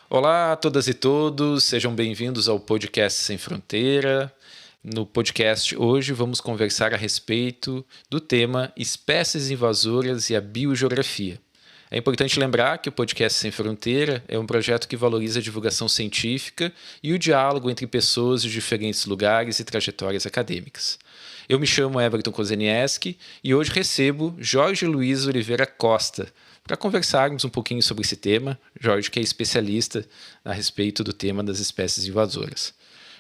Olá a todas e todos, sejam bem-vindos ao Podcast Sem Fronteira. No podcast hoje vamos conversar a respeito do tema Espécies Invasoras e a Biogeografia. É importante lembrar que o Podcast Sem Fronteira é um projeto que valoriza a divulgação científica e o diálogo entre pessoas de diferentes lugares e trajetórias acadêmicas. Eu me chamo Everton Kozenieski e hoje recebo Jorge Luiz Oliveira Costa, para conversarmos um pouquinho sobre esse tema. Jorge, que é especialista a respeito do tema das espécies invasoras.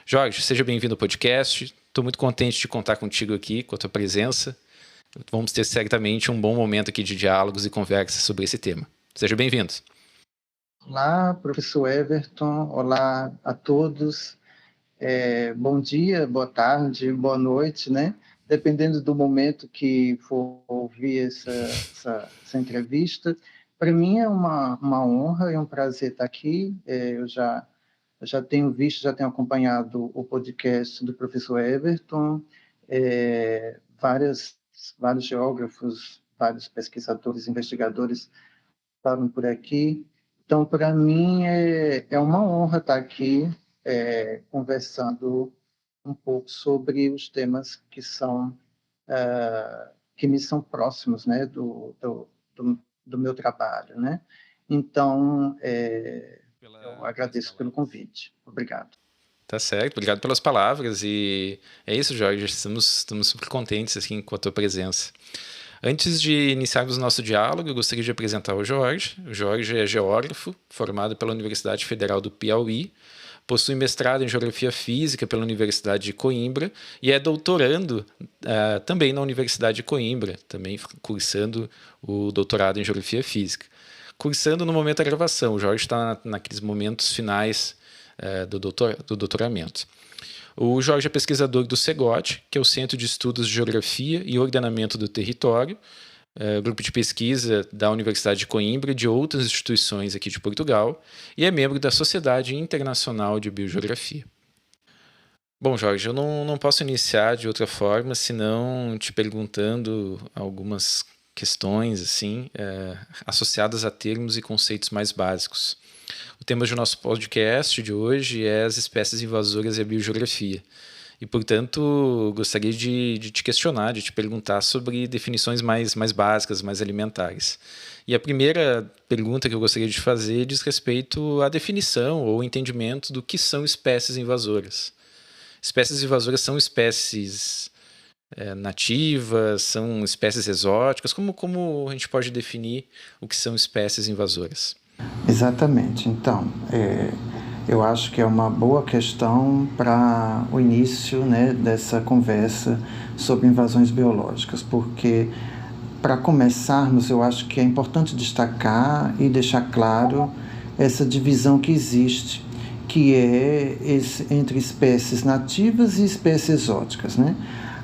Jorge, seja bem-vindo ao podcast. Estou muito contente de contar contigo aqui, com a tua presença. Vamos ter certamente um bom momento aqui de diálogos e conversas sobre esse tema. Seja bem-vindo. Olá, professor Everton. Olá a todos. Bom dia, boa tarde, boa noite, né? Dependendo do momento que for ouvir essa entrevista. Para mim é uma honra e um prazer estar aqui. Eu já tenho visto, já tenho acompanhado o podcast do professor Everton, vários geógrafos, vários pesquisadores, investigadores estavam por aqui. Então, para mim, é uma honra estar aqui conversando um pouco sobre os temas que me são próximos, né, do meu trabalho, né? Então, eu agradeço pelo convite. Obrigado. Tá certo, obrigado pelas palavras. E é isso, Jorge, estamos super contentes assim, com a tua presença. Antes de iniciarmos o nosso diálogo, eu gostaria de apresentar o Jorge. O Jorge é geógrafo, formado pela Universidade Federal do Piauí, possui mestrado em Geografia Física pela Universidade de Coimbra e é doutorando também na Universidade de Coimbra, também cursando o doutorado em Geografia Física. Cursando no momento da gravação, o Jorge está naqueles momentos finais do doutoramento. O Jorge é pesquisador do CEGOT, que é o Centro de Estudos de Geografia e Ordenamento do Território, grupo de pesquisa da Universidade de Coimbra e de outras instituições aqui de Portugal, e é membro da Sociedade Internacional de Biogeografia. Bom, Jorge, eu não posso iniciar de outra forma senão te perguntando algumas questões assim, associadas a termos e conceitos mais básicos. O tema do nosso podcast de hoje é as espécies invasoras e a biogeografia. E, portanto, gostaria de te questionar, de te perguntar sobre definições mais básicas, mais elementares. E a primeira pergunta que eu gostaria de fazer diz respeito à definição ou entendimento do que são espécies invasoras. Espécies invasoras são espécies nativas, são espécies exóticas? Como a gente pode definir o que são espécies invasoras? Exatamente. Então, eu acho que é uma boa questão para o início, né, dessa conversa sobre invasões biológicas, porque, para começarmos, eu acho que é importante destacar e deixar claro essa divisão que existe, que é entre espécies nativas e espécies exóticas, né?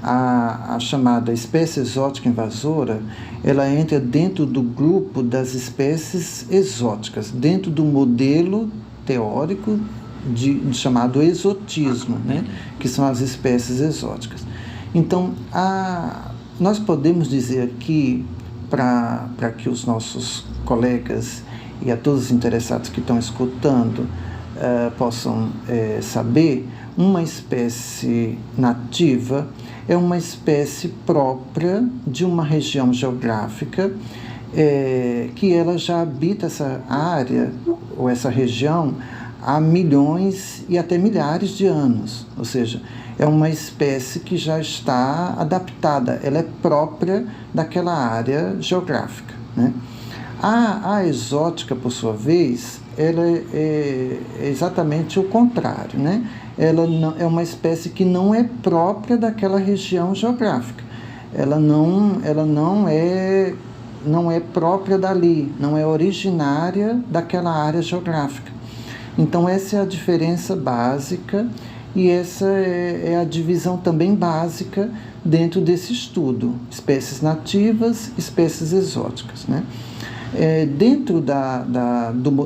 A chamada espécie exótica invasora, ela entra dentro do grupo das espécies exóticas, dentro do modelo teórico chamado exotismo, né? Que são as espécies exóticas. Então, nós podemos dizer aqui, para que os nossos colegas e a todos os interessados que estão escutando possam saber, uma espécie nativa é uma espécie própria de uma região geográfica que ela já habita essa área ou essa região há milhões e até milhares de anos. Ou seja, é uma espécie que já está adaptada, ela é própria daquela área geográfica, né? A exótica, por sua vez, ela é exatamente o contrário, né? Ela é uma espécie que não é própria daquela região geográfica. Ela não é própria dali, não é originária daquela área geográfica. Então, essa é a diferença básica e essa é a divisão também básica dentro desse estudo: espécies nativas, espécies exóticas, né? Dentro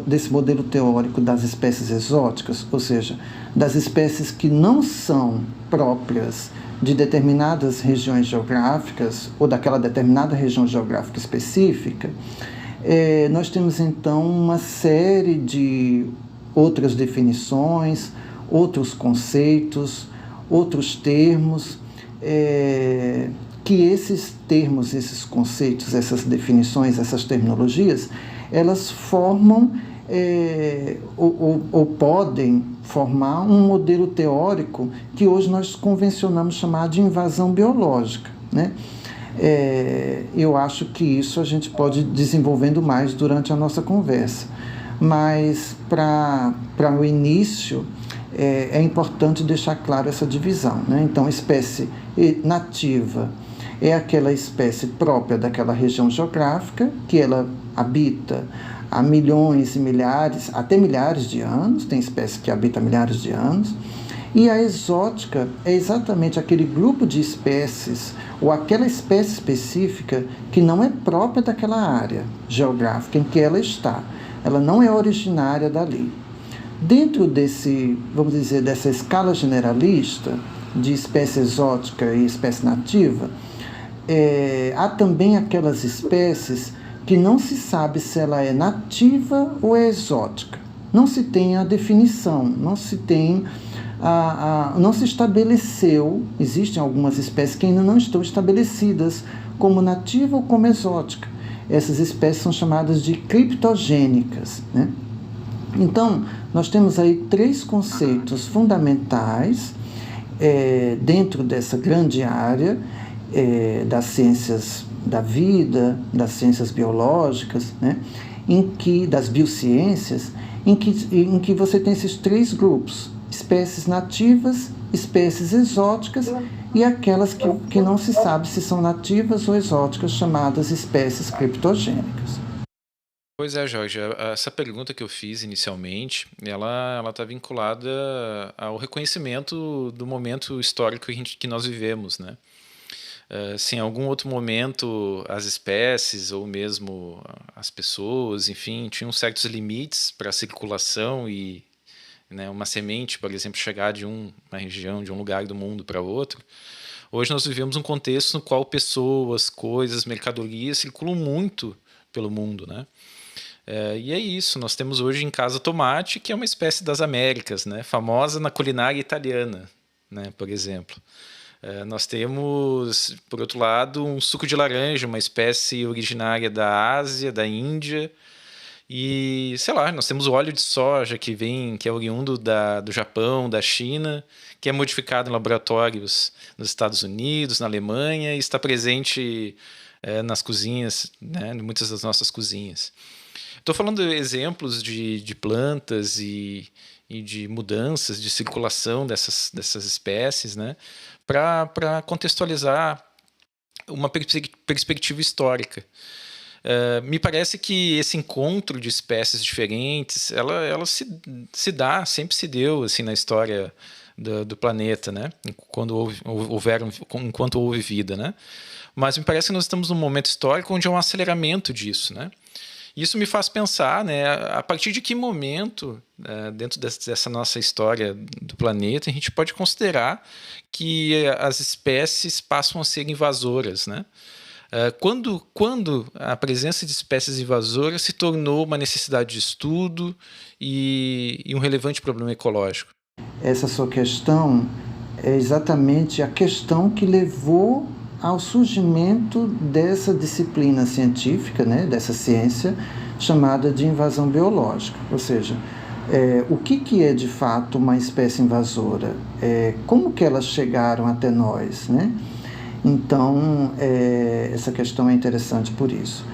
desse modelo teórico das espécies exóticas, ou seja, das espécies que não são próprias de determinadas regiões geográficas ou daquela determinada região geográfica específica, nós temos então uma série de outras definições, outros conceitos, outros termos, que esses termos, esses conceitos, essas definições, essas terminologias, elas formam ou podem formar um modelo teórico que hoje nós convencionamos chamar de invasão biológica, né? Eu acho que isso a gente pode ir desenvolvendo mais durante a nossa conversa, mas para o início é importante deixar claro essa divisão, né? Então, espécie nativa é aquela espécie própria daquela região geográfica que ela habita há milhões e milhares, até milhares de anos, tem espécie que habita há milhares de anos. E a exótica é exatamente aquele grupo de espécies, ou aquela espécie específica que não é própria daquela área geográfica em que ela está. Ela não é originária dali. Dentro vamos dizer, dessa escala generalista de espécie exótica e espécie nativa, há também aquelas espécies que não se sabe se ela é nativa ou é exótica. Não se tem a definição, não se estabeleceu, existem algumas espécies que ainda não estão estabelecidas como nativa ou como exótica. Essas espécies são chamadas de criptogênicas, né? Então, nós temos aí 3 conceitos fundamentais dentro dessa grande área das ciências da vida, das ciências biológicas, né? Das biociências, em que você tem esses 3 grupos: espécies nativas, espécies exóticas e aquelas que não se sabe se são nativas ou exóticas, chamadas espécies criptogênicas. Pois é, Jorge, essa pergunta que eu fiz inicialmente, ela está vinculada ao reconhecimento do momento histórico que nós vivemos, né? Se em algum outro momento as espécies ou mesmo as pessoas, enfim, tinham certos limites para a circulação e, né, uma semente, por exemplo, chegar de uma região, de um lugar do mundo para outro, hoje nós vivemos um contexto no qual pessoas, coisas, mercadorias circulam muito pelo mundo, né? E é isso, nós temos hoje em casa tomate, que é uma espécie das Américas, né? Famosa na culinária italiana, né, por exemplo. Nós temos, por outro lado, um suco de laranja, uma espécie originária da Ásia, da Índia. E, sei lá, nós temos o óleo de soja que é oriundo do Japão, da China, que é modificado em laboratórios nos Estados Unidos, na Alemanha, e está presente nas cozinhas, né, em muitas das nossas cozinhas. Estou falando de exemplos de plantas e de mudanças de circulação dessas espécies, né, para contextualizar uma perspectiva histórica. Me parece que esse encontro de espécies diferentes, ela sempre se deu assim, na história do planeta, né, enquanto houve vida, né? Mas me parece que nós estamos num momento histórico onde há um aceleramento disso, né? Isso me faz pensar, né, a partir de que momento, dentro dessa nossa história do planeta, a gente pode considerar que as espécies passam a ser invasoras, né? Quando a presença de espécies invasoras se tornou uma necessidade de estudo e um relevante problema ecológico? Essa sua questão é exatamente a questão que levou ao surgimento dessa disciplina científica, né, dessa ciência chamada de invasão biológica. Ou seja, o que é de fato uma espécie invasora? Como que elas chegaram até nós, né? Então, essa questão é interessante por isso.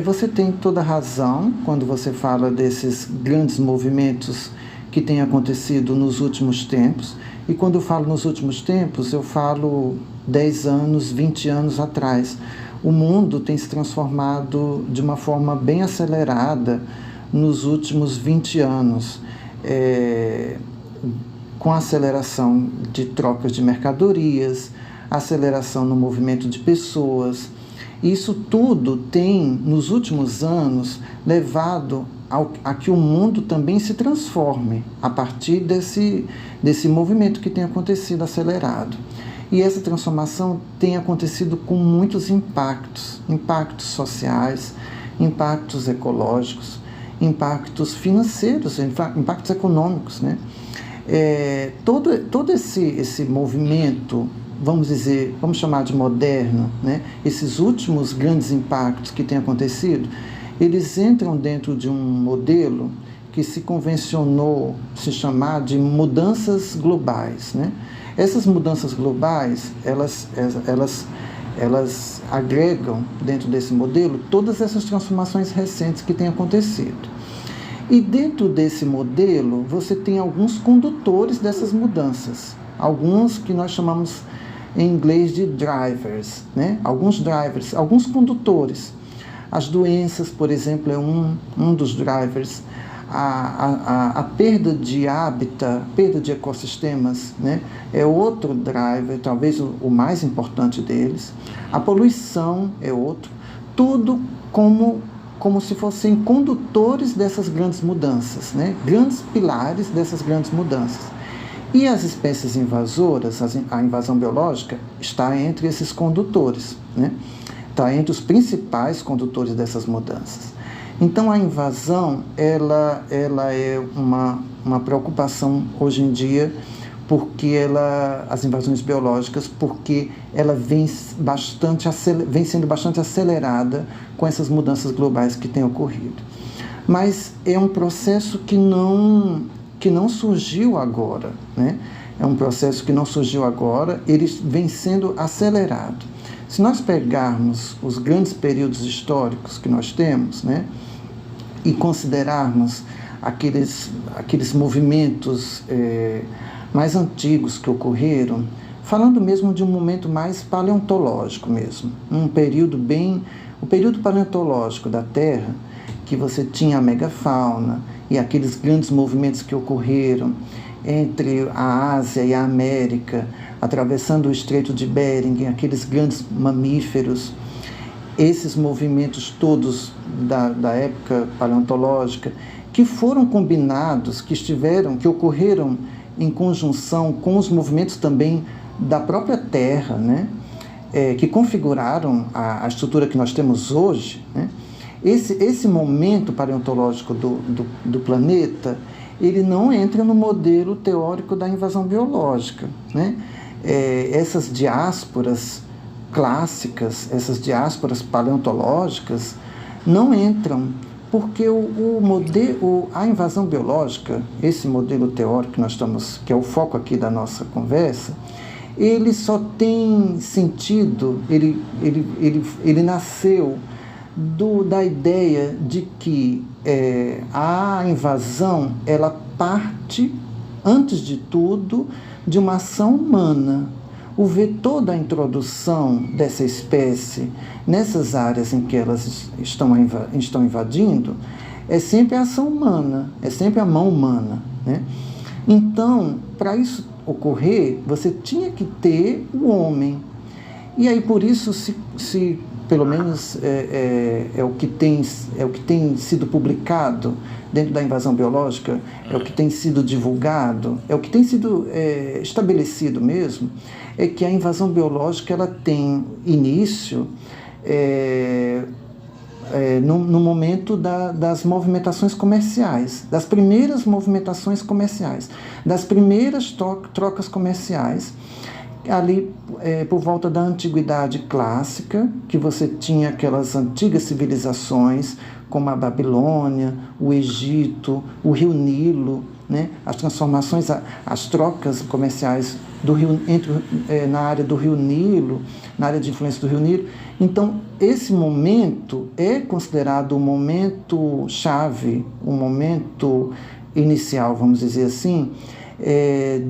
Você tem toda a razão quando você fala desses grandes movimentos que têm acontecido nos últimos tempos. E quando eu falo nos últimos tempos, eu falo 10 anos, 20 anos atrás. O mundo tem se transformado de uma forma bem acelerada nos últimos 20 anos, com a aceleração de trocas de mercadorias, aceleração no movimento de pessoas. Isso tudo tem, nos últimos anos, levado a que o mundo também se transforme a partir desse movimento que tem acontecido acelerado. E essa transformação tem acontecido com muitos impactos sociais, impactos ecológicos, impactos financeiros, impactos econômicos, né? Todo esse movimento, vamos chamar de moderno, né? Esses últimos grandes impactos que têm acontecido, eles entram dentro de um modelo que se convencionou se chamar de mudanças globais, né? Essas mudanças globais, elas agregam dentro desse modelo todas essas transformações recentes que têm acontecido. E dentro desse modelo, você tem alguns condutores dessas mudanças, alguns que nós chamamos em inglês de drivers, né? Alguns condutores. As doenças, por exemplo, é um dos drivers. A perda de hábitat, perda de ecossistemas, né, é outro driver, talvez o mais importante deles. A poluição é outro. Tudo como se fossem condutores dessas grandes mudanças, né, grandes pilares dessas grandes mudanças. E as espécies invasoras, a invasão biológica, está entre esses condutores, né, está entre os principais condutores dessas mudanças. Então, a invasão, ela é uma preocupação hoje em dia, as invasões biológicas, porque ela vem sendo bastante acelerada com essas mudanças globais que têm ocorrido. Mas é um processo que não surgiu agora, né? É um processo que não surgiu agora, ele vem sendo acelerado. Se nós pegarmos os grandes períodos históricos que nós temos, né, e considerarmos aqueles movimentos mais antigos que ocorreram, falando mesmo de um momento mais paleontológico mesmo, o período paleontológico da Terra, que você tinha a megafauna e aqueles grandes movimentos que ocorreram entre a Ásia e a América, atravessando o Estreito de Bering, aqueles grandes mamíferos, esses movimentos todos da época paleontológica, que foram combinados, que ocorreram em conjunção com os movimentos também da própria Terra, né? Que configuraram a estrutura que nós temos hoje, né? Esse momento paleontológico do planeta, ele não entra no modelo teórico da invasão biológica, né? Essas diásporas clássicas, essas diásporas paleontológicas, não entram, porque a invasão biológica, esse modelo teórico que é o foco aqui da nossa conversa, ele só tem sentido, ele nasceu da ideia de que a invasão, ela parte, antes de tudo, de uma ação humana. O vetor da introdução dessa espécie nessas áreas em que elas estão invadindo é sempre a ação humana, é sempre a mão humana, né? Então, para isso ocorrer, você tinha que ter o homem. E aí, por isso, se pelo menos é o que tem sido publicado dentro da invasão biológica, é o que tem sido divulgado, é o que tem sido estabelecido mesmo, é que a invasão biológica ela tem início no momento das movimentações comerciais, das primeiras movimentações comerciais, das primeiras trocas comerciais, ali por volta da antiguidade clássica, que você tinha aquelas antigas civilizações, como a Babilônia, o Egito, o Rio Nilo, né? As transformações, as trocas comerciais na área do Rio Nilo, na área de influência do Rio Nilo. Então, esse momento é considerado um momento chave, um momento inicial, vamos dizer assim,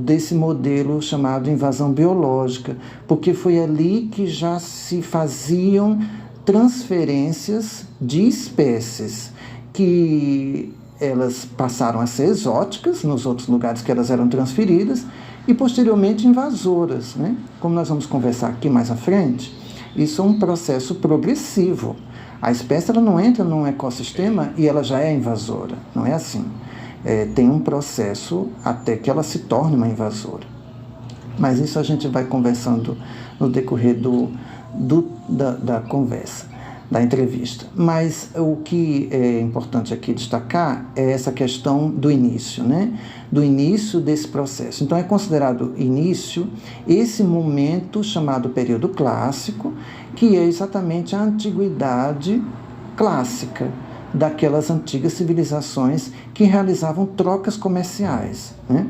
desse modelo chamado invasão biológica, porque foi ali que já se faziam transferências de espécies que elas passaram a ser exóticas nos outros lugares que elas eram transferidas e posteriormente invasoras, né? Como nós vamos conversar aqui mais à frente, Isso é um processo progressivo. A espécie ela não entra num ecossistema e ela já é invasora. Não é assim. Tem um processo até que ela se torne uma invasora. Mas isso a gente vai conversando no decorrer da conversa, da entrevista. Mas o que é importante aqui destacar é essa questão do início, né? Do início desse processo. Então, é considerado início esse momento chamado período clássico, que é exatamente a antiguidade clássica daquelas antigas civilizações que realizavam trocas comerciais, né?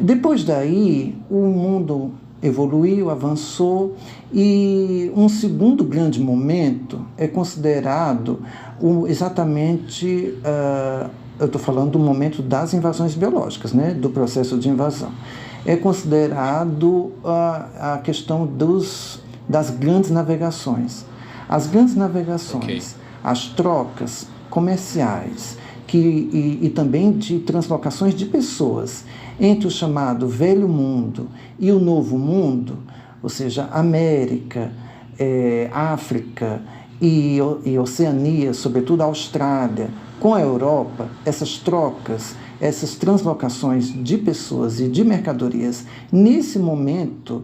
Depois daí, o mundo evoluiu, avançou, e um segundo grande momento é considerado exatamente, eu estou falando do momento das invasões biológicas, né, do processo de invasão. É considerado a questão das grandes navegações. As grandes navegações, as trocas comerciais, e também de translocações de pessoas entre o chamado Velho Mundo e o Novo Mundo, ou seja, América, África e Oceania, sobretudo a Austrália, com a Europa, essas trocas, essas translocações de pessoas e de mercadorias, nesse momento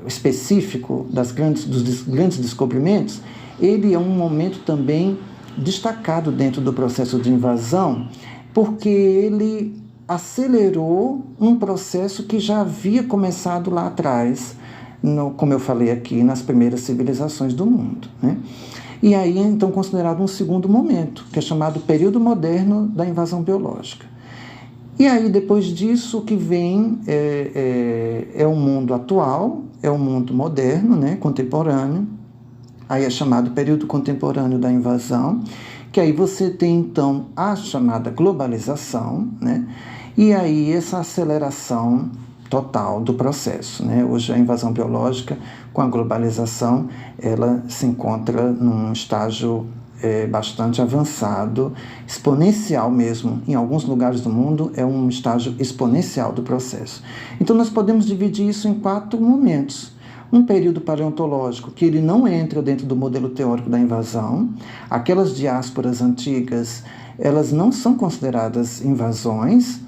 específico dos grandes descobrimentos, ele é um momento também destacado dentro do processo de invasão, porque ele acelerou um processo que já havia começado lá atrás, como eu falei aqui, nas primeiras civilizações do mundo, né? E aí, então, considerado um segundo momento, que é chamado período moderno da invasão biológica. E aí, depois disso, o que vem é o mundo atual, é o mundo moderno, né, contemporâneo. Aí é chamado período contemporâneo da invasão, que aí você tem, então, a chamada globalização, né? E aí essa aceleração total do processo, né? Hoje a invasão biológica, com a globalização, ela se encontra num estágio bastante avançado, exponencial mesmo. Em alguns lugares do mundo é um estágio exponencial do processo. Então nós podemos dividir isso em 4 momentos. Um período paleontológico, que ele não entra dentro do modelo teórico da invasão. Aquelas diásporas antigas, elas não são consideradas invasões.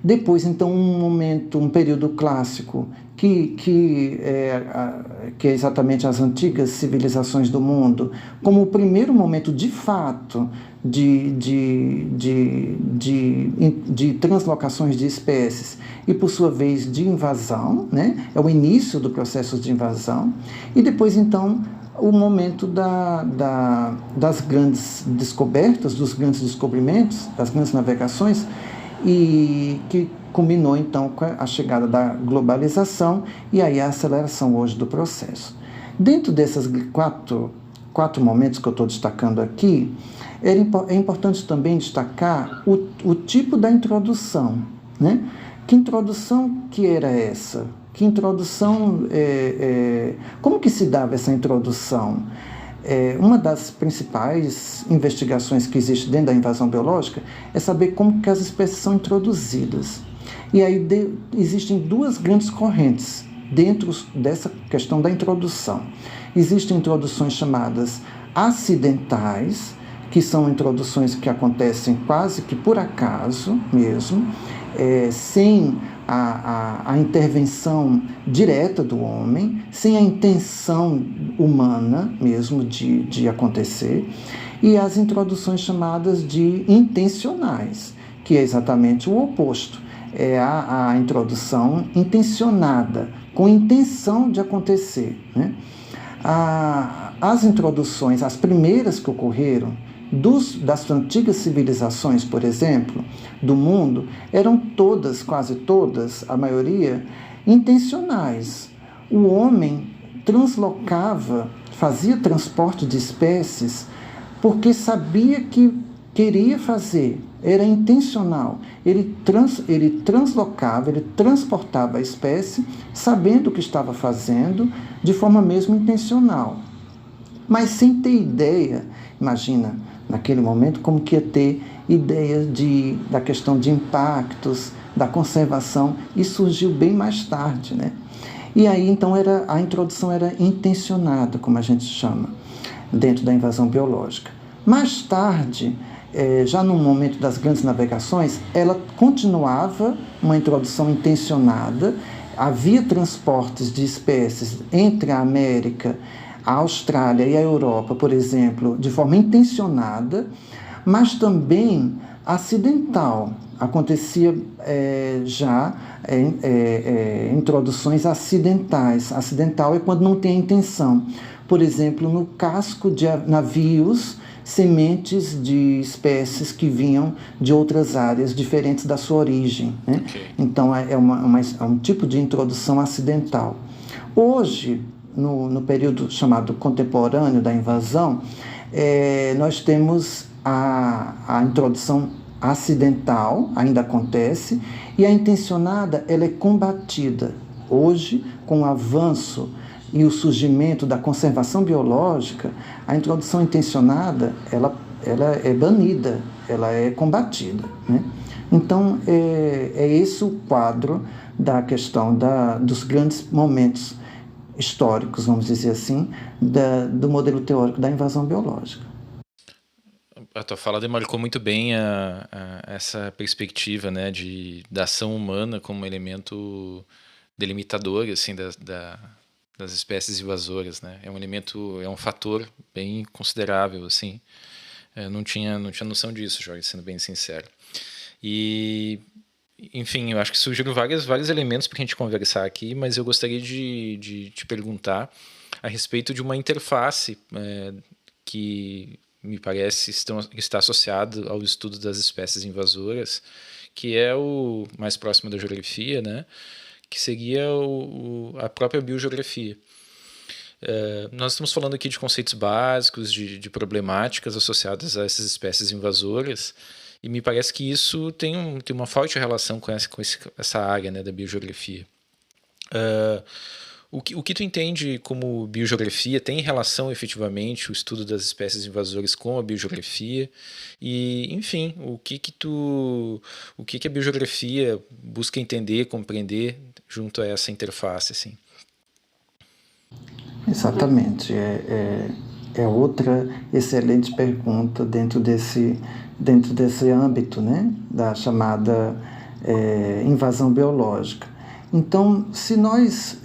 Depois, então, um período clássico, que é exatamente as antigas civilizações do mundo, como o primeiro momento, de fato, de translocações de espécies e, por sua vez, de invasão, né? É o início do processo de invasão. E depois, então, o momento das grandes descobertas, dos grandes descobrimentos, das grandes navegações, e que culminou, então, com a chegada da globalização e aí a aceleração hoje do processo. Dentro desses quatro momentos que eu estou destacando aqui, é importante também destacar o tipo da introdução, né? Que introdução que era essa? Que introdução, como que se dava essa introdução? Uma das principais investigações que existe dentro da invasão biológica é saber como que as espécies são introduzidas. E aí existem 2 grandes correntes dentro dessa questão da introdução. Existem introduções chamadas acidentais, que são introduções que acontecem quase que por acaso mesmo, sem a intervenção direta do homem, sem a intenção humana mesmo de acontecer, e as introduções chamadas de intencionais, que é exatamente o oposto, é a introdução intencionada, com intenção de acontecer, né? As introduções, as primeiras que ocorreram, das antigas civilizações, por exemplo, do mundo, eram todas, quase todas, a maioria, intencionais. O homem translocava, fazia transporte de espécies porque sabia que queria fazer, era intencional. Ele translocava, ele transportava a espécie sabendo o que estava fazendo, de forma mesmo intencional, mas sem ter ideia. Imagina, naquele momento, como que ia ter ideia da questão de impactos, da conservação. Isso surgiu bem mais tarde, né? E aí, então, a introdução era intencionada, como a gente chama, dentro da invasão biológica. Mais tarde, já no momento das grandes navegações, ela continuava uma introdução intencionada. Havia transportes de espécies entre a América, a Austrália e a Europa, por exemplo, de forma intencionada, mas também acidental. Acontecia introduções acidentais. Acidental é quando não tem a intenção. Por exemplo, no casco de navios, sementes de espécies que vinham de outras áreas diferentes da sua origem, né? Okay. Então, é um tipo de introdução acidental. Hoje, no período chamado contemporâneo da invasão, nós temos a introdução acidental, ainda acontece, e a intencionada, ela é combatida. Hoje, com o avanço e o surgimento da conservação biológica, a introdução intencionada, ela é banida, ela é combatida, né? Então, é esse o quadro da questão dos grandes momentos históricos, vamos dizer assim, do modelo teórico da invasão biológica. A tua fala demarcou muito bem essa perspectiva, né, da ação humana como elemento delimitador, assim, das espécies invasoras, né? É um fator bem considerável, assim. Eu não tinha noção disso, Jorge, sendo bem sincero. E, enfim, eu acho que surgiram vários elementos para a gente conversar aqui, mas eu gostaria de te perguntar a respeito de uma interface que me parece está associado ao estudo das espécies invasoras, que é o mais próximo da geografia, né? Que seria a própria biogeografia. Nós estamos falando aqui de conceitos básicos, de problemáticas associadas a essas espécies invasoras, e me parece que isso tem uma forte relação com essa área, né, da biogeografia. O que tu entende como biogeografia? Tem relação efetivamente o estudo das espécies invasoras com a biogeografia? E, enfim, o que a biogeografia busca entender, compreender junto a essa interface, assim? Exatamente. É outra excelente pergunta dentro desse âmbito, né, da chamada invasão biológica. Então, se nós,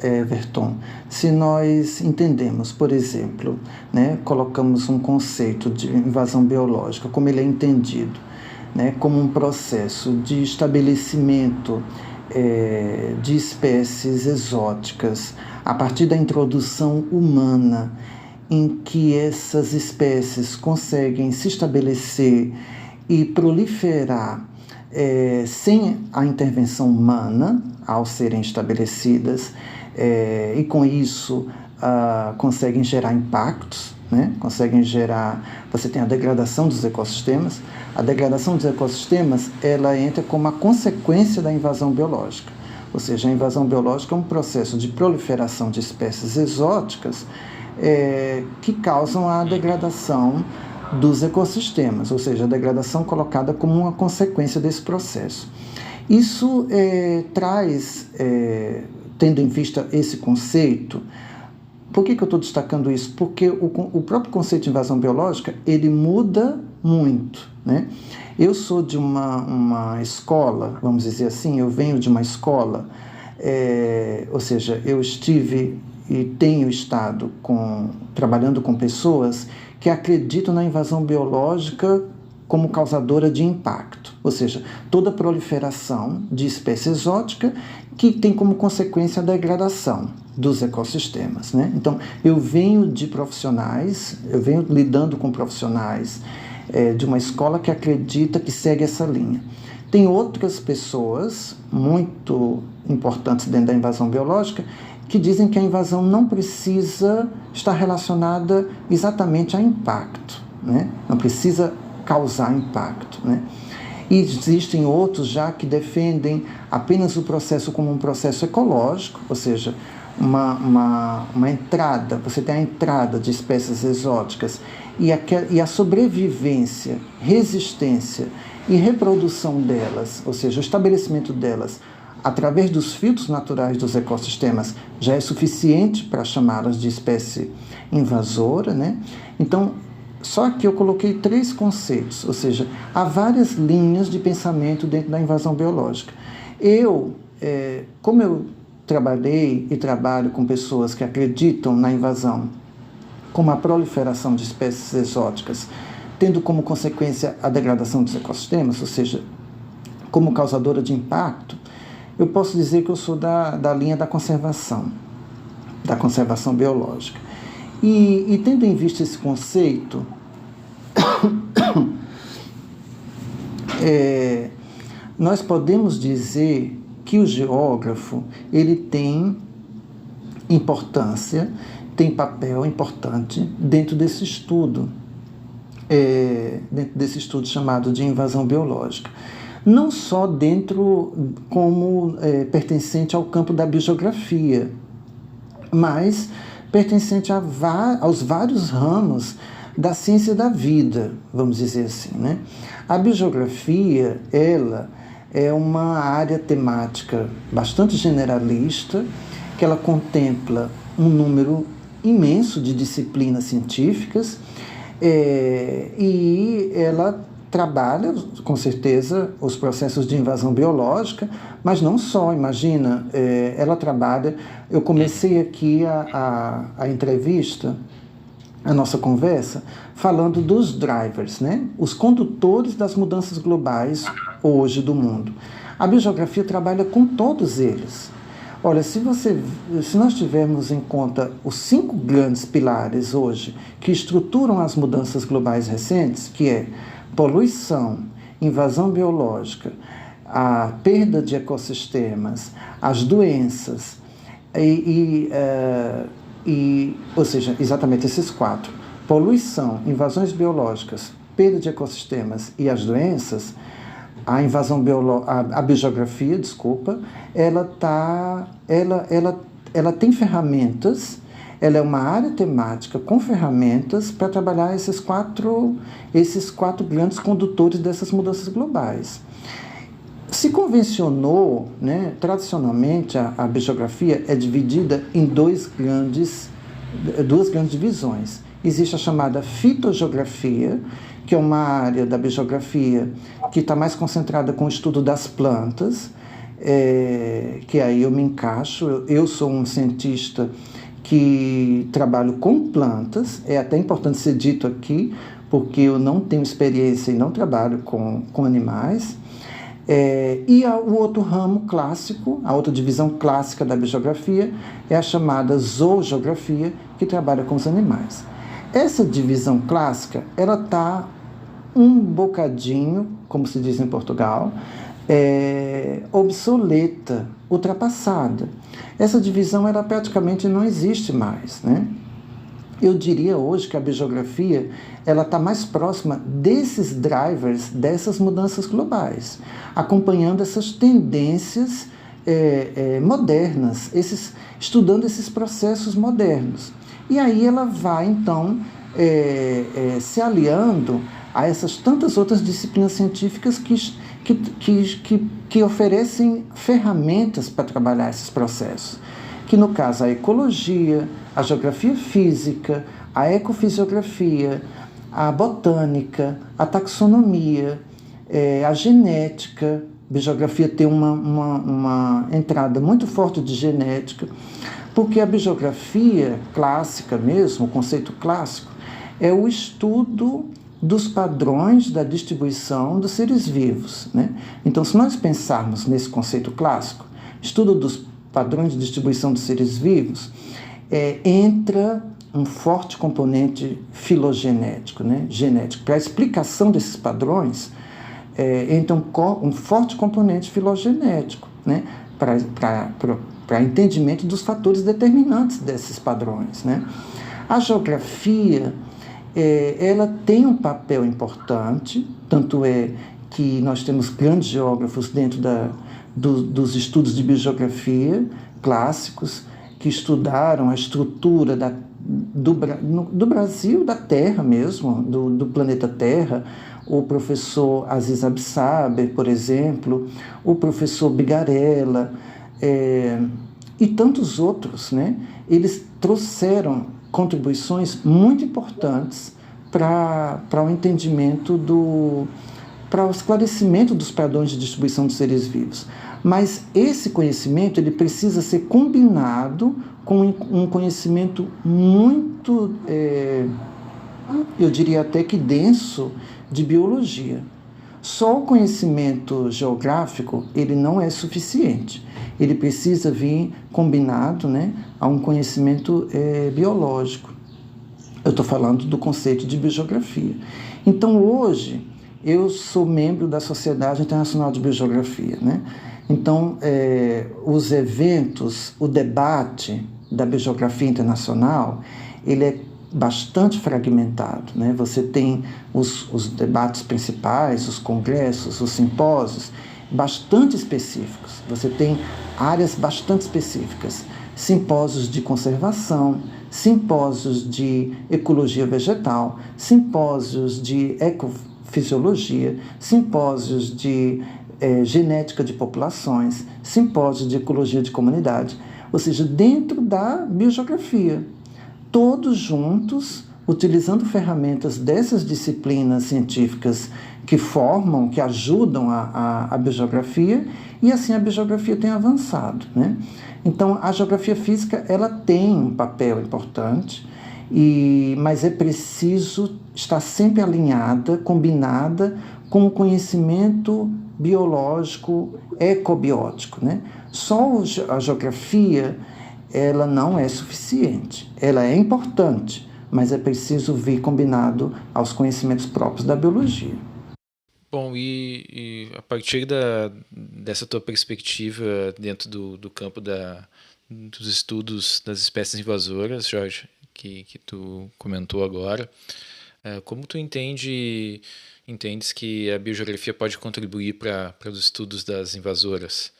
Everton, se nós entendemos, por exemplo, né, colocamos um conceito de invasão biológica, como ele é entendido, né, como um processo de estabelecimento de espécies exóticas a partir da introdução humana, em que essas espécies conseguem se estabelecer e proliferar sem a intervenção humana, ao serem estabelecidas, e com isso conseguem gerar impactos, né? Você tem a degradação dos ecossistemas. A degradação dos ecossistemas, ela entra como uma consequência da invasão biológica. Ou seja, a invasão biológica é um processo de proliferação de espécies exóticas que causam a degradação dos ecossistemas, ou seja, a degradação colocada como uma consequência desse processo. Isso traz, tendo em vista esse conceito, por que eu estou destacando isso? Porque o próprio conceito de invasão biológica, ele muda muito, né? Eu sou de uma escola, vamos dizer assim, eu venho de uma escola, ou seja, eu estive e tenho estado trabalhando com pessoas que acreditam na invasão biológica como causadora de impacto, ou seja, toda proliferação de espécie exótica que tem como consequência a degradação dos ecossistemas, né? Então, eu venho lidando com profissionais de uma escola que acredita, que segue essa linha. Tem outras pessoas muito importantes dentro da invasão biológica que dizem que a invasão não precisa estar relacionada exatamente a impacto, né? Não precisa causar impacto, né? E existem outros já que defendem apenas o processo como um processo ecológico, ou seja, uma entrada, você tem a entrada de espécies exóticas e a sobrevivência, resistência e reprodução delas, ou seja, o estabelecimento delas através dos filtros naturais dos ecossistemas, já é suficiente para chamá-las de espécie invasora, né? Então, só que eu coloquei 3 conceitos, ou seja, há várias linhas de pensamento dentro da invasão biológica. Como eu trabalhei e trabalho com pessoas que acreditam na invasão como a proliferação de espécies exóticas, tendo como consequência a degradação dos ecossistemas, ou seja, como causadora de impacto, eu posso dizer que eu sou da linha da conservação biológica. E tendo em vista esse conceito, nós podemos dizer que o geógrafo ele tem importância, tem papel importante dentro desse estudo chamado de invasão biológica. Não só como pertencente ao campo da biogeografia, mas pertencente aos vários ramos da ciência da vida, vamos dizer assim, né? A biogeografia, ela é uma área temática bastante generalista, que ela contempla um número imenso de disciplinas científicas, e ela trabalha, com certeza, os processos de invasão biológica, mas não só, imagina, ela trabalha... Eu comecei aqui a entrevista, a nossa conversa, falando dos drivers, né? Os condutores das mudanças globais hoje do mundo. A biogeografia trabalha com todos eles. Olha, se nós tivermos em conta os 5 grandes pilares hoje que estruturam as mudanças globais recentes, que é poluição, invasão biológica, a perda de ecossistemas, as doenças, ou seja, exatamente esses 4, poluição, invasões biológicas, perda de ecossistemas e as doenças, a biogeografia, ela tem ferramentas, ela é uma área temática com ferramentas para trabalhar esses quatro grandes condutores dessas mudanças globais. Se convencionou, né, tradicionalmente, a biogeografia é dividida em duas grandes divisões. Existe a chamada fitogeografia, que é uma área da biogeografia que está mais concentrada com o estudo das plantas, que aí eu me encaixo. Eu sou um cientista que trabalho com plantas, é até importante ser dito aqui, porque eu não tenho experiência e não trabalho com animais. E o outro ramo clássico, a outra divisão clássica da biogeografia é a chamada zoogeografia, que trabalha com os animais. Essa divisão clássica, ela está um bocadinho, como se diz em Portugal, obsoleta, ultrapassada. Essa divisão, ela praticamente não existe mais, né? Eu diria hoje que a biogeografia ela está mais próxima desses drivers, dessas mudanças globais, acompanhando essas tendências modernas, estudando esses processos modernos. E aí ela vai, então, se aliando a essas tantas outras disciplinas científicas que oferecem ferramentas para trabalhar esses processos, que no caso a ecologia, a geografia física, a ecofisiografia, a botânica, a taxonomia, a genética. A biogeografia tem uma entrada muito forte de genética, porque a biogeografia clássica mesmo, o conceito clássico, é o estudo dos padrões da distribuição dos seres vivos, né? Então, se nós pensarmos nesse conceito clássico, estudo dos padrões de distribuição dos seres vivos, entra um forte componente filogenético, né? Genético. Para a explicação desses padrões, entra um forte componente filogenético, né? Para entendimento dos fatores determinantes desses padrões, né? A geografia, ela tem um papel importante, tanto é que nós temos grandes geógrafos dentro dos estudos de biogeografia clássicos, que estudaram a estrutura do Brasil, da Terra mesmo, do planeta Terra, o professor Aziz Absaber, por exemplo, o professor Bigarella, e tantos outros, né? Eles trouxeram contribuições muito importantes para o entendimento para o esclarecimento dos padrões de distribuição dos seres vivos. Mas esse conhecimento ele precisa ser combinado com um conhecimento muito, eu diria até que denso, de biologia. Só o conhecimento geográfico ele não é suficiente. Ele precisa vir combinado, né, a um conhecimento biológico. Eu estou falando do conceito de biogeografia. Então, hoje, eu sou membro da Sociedade Internacional de Biogeografia, né? Então, os eventos, o debate da biogeografia internacional, ele é bastante fragmentado, né? Você tem os debates principais, os congressos, os simpósios, bastante específicos. Você tem áreas bastante específicas, simpósios de conservação, simpósios de ecologia vegetal, simpósios de ecofisiologia, simpósios de genética de populações, simpósios de ecologia de comunidade, ou seja, dentro da biogeografia, todos juntos, utilizando ferramentas dessas disciplinas científicas que formam, que ajudam a biogeografia, e assim a biogeografia tem avançado, né? Então, a geografia física ela tem um papel importante, mas é preciso estar sempre alinhada, combinada com o conhecimento biológico, ecobiótico, né? Só a geografia ela não é suficiente. Ela é importante, mas é preciso vir combinado aos conhecimentos próprios da biologia. Bom, e a partir dessa tua perspectiva dentro do campo dos estudos das espécies invasoras, Jorge, que tu comentou agora, como tu entendes que a biogeografia pode contribuir para os estudos das invasoras?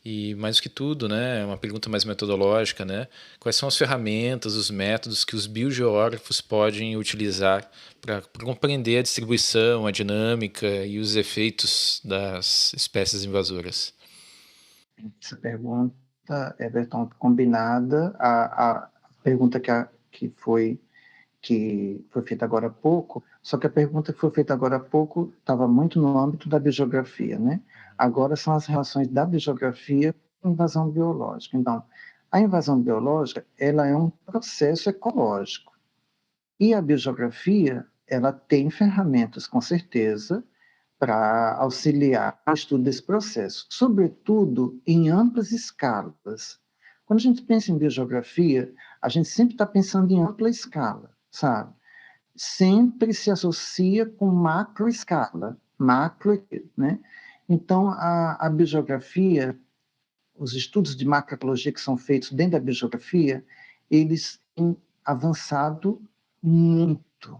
E mais do que tudo, né, uma pergunta mais metodológica, né, quais são as ferramentas, os métodos que os biogeógrafos podem utilizar para compreender a distribuição, a dinâmica e os efeitos das espécies invasoras? Essa pergunta é bastante combinada a pergunta que foi feita agora há pouco, só que a pergunta que foi feita agora há pouco estava muito no âmbito da biogeografia, né? Agora são as relações da biogeografia com a invasão biológica. Então, a invasão biológica, ela é um processo ecológico. E a biogeografia, ela tem ferramentas, com certeza, para auxiliar o estudo desse processo, sobretudo em amplas escalas. Quando a gente pensa em biogeografia, a gente sempre está pensando em ampla escala, sabe? Sempre se associa com macroescala, né? Então, a biogeografia, os estudos de macroecologia que são feitos dentro da biogeografia, eles têm avançado muito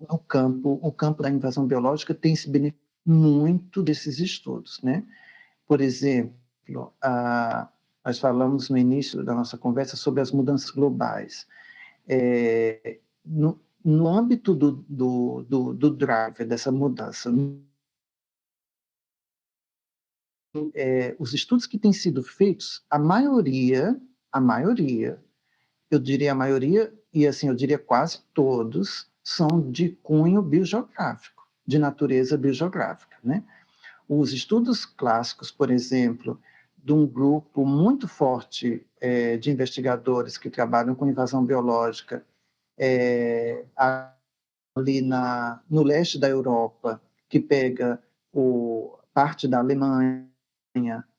o campo da invasão biológica tem se beneficiado muito desses estudos, né? Por exemplo, nós falamos no início da nossa conversa sobre as mudanças globais. No âmbito do driver, dessa mudança, os estudos que têm sido feitos, a maioria, eu diria a maioria, e assim, eu diria quase todos, são de cunho biogeográfico, de natureza biogeográfica, né? Os estudos clássicos, por exemplo, de um grupo muito forte de investigadores que trabalham com invasão biológica ali no leste da Europa, que pega parte da Alemanha,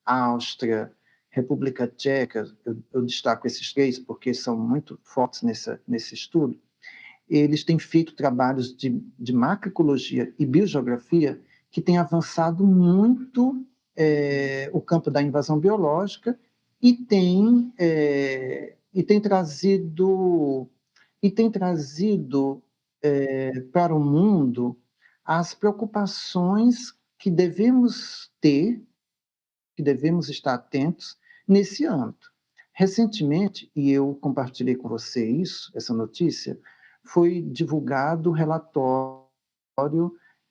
Áustria, República Tcheca, eu destaco esses três porque são muito fortes nesse estudo. Eles têm feito trabalhos de macroecologia e biogeografia que têm avançado muito o campo da invasão biológica e têm trazido para o mundo as preocupações que devemos ter, que devemos estar atentos nesse âmbito. Recentemente, e eu compartilhei com você essa notícia, foi divulgado o relatório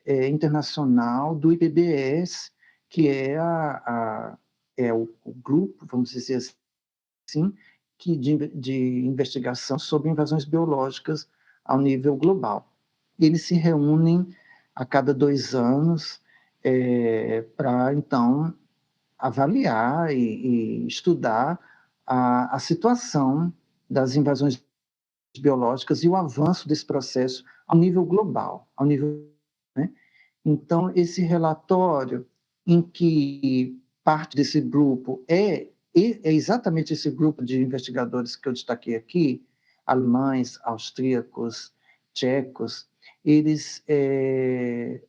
internacional do IPBES, que é o grupo, vamos dizer assim, de investigação sobre invasões biológicas ao nível global. Eles se reúnem a cada 2 anos para, então, avaliar e estudar a situação das invasões biológicas e o avanço desse processo ao nível global, ao nível, né? Então, esse relatório, em que parte desse grupo é exatamente esse grupo de investigadores que eu destaquei aqui, alemães, austríacos, tchecos, eles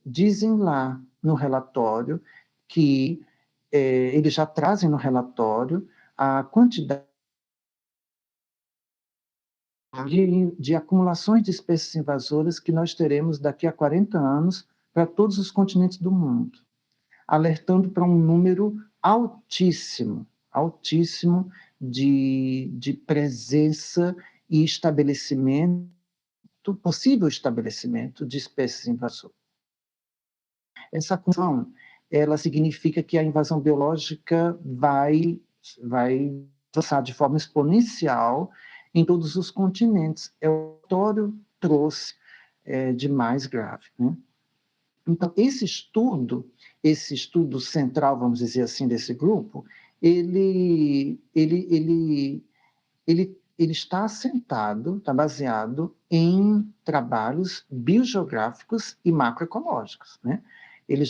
dizem lá no relatório que eles já trazem no relatório a quantidade de acumulações de espécies invasoras que nós teremos daqui a 40 anos para todos os continentes do mundo, alertando para um número altíssimo, altíssimo de presença e estabelecimento, possível estabelecimento de espécies invasoras. Essa condição, ela significa que a invasão biológica vai avançar de forma exponencial em todos os continentes. É o que o relatório trouxe de mais grave, né? Então, esse estudo central, vamos dizer assim, desse grupo, ele está assentado, está baseado em trabalhos biogeográficos e macroecológicos, né? Ele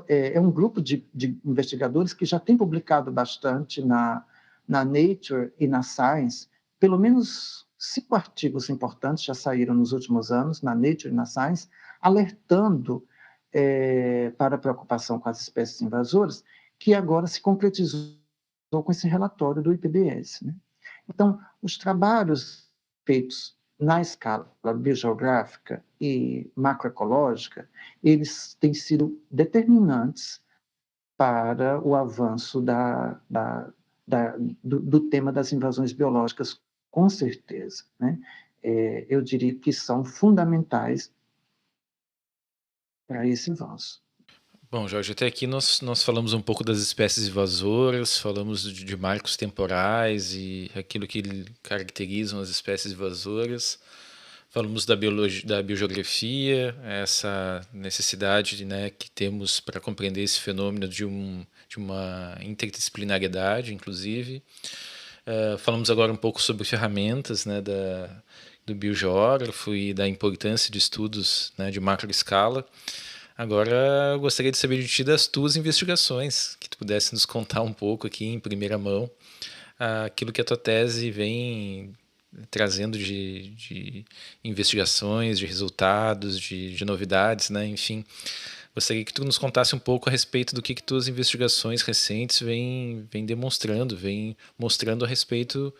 é um grupo de investigadores que já tem publicado bastante na Nature e na Science, pelo menos 5 artigos importantes já saíram nos últimos anos, na Nature e na Science, alertando para a preocupação com as espécies invasoras, que agora se concretizou com esse relatório do IPBES, né? Então, os trabalhos feitos na escala biogeográfica e macroecológica, eles têm sido determinantes para o avanço do tema das invasões biológicas, com certeza, né? Eu diria que são fundamentais para esse avanço. Bom, Jorge, até aqui nós falamos um pouco das espécies invasoras, falamos de marcos temporais e aquilo que caracterizam as espécies invasoras, falamos da biogeografia, essa necessidade, né, que temos para compreender esse fenômeno de uma interdisciplinariedade, inclusive. Falamos agora um pouco sobre ferramentas, né, do biogeógrafo e da importância de estudos, né, de macroescala. Agora eu gostaria de saber de ti das tuas investigações, que tu pudesse nos contar um pouco aqui em primeira mão aquilo que a tua tese vem trazendo de investigações, de resultados, de novidades, né? Enfim, gostaria que tu nos contasse um pouco a respeito do que tuas investigações recentes vêm demonstrando, vêm mostrando a respeito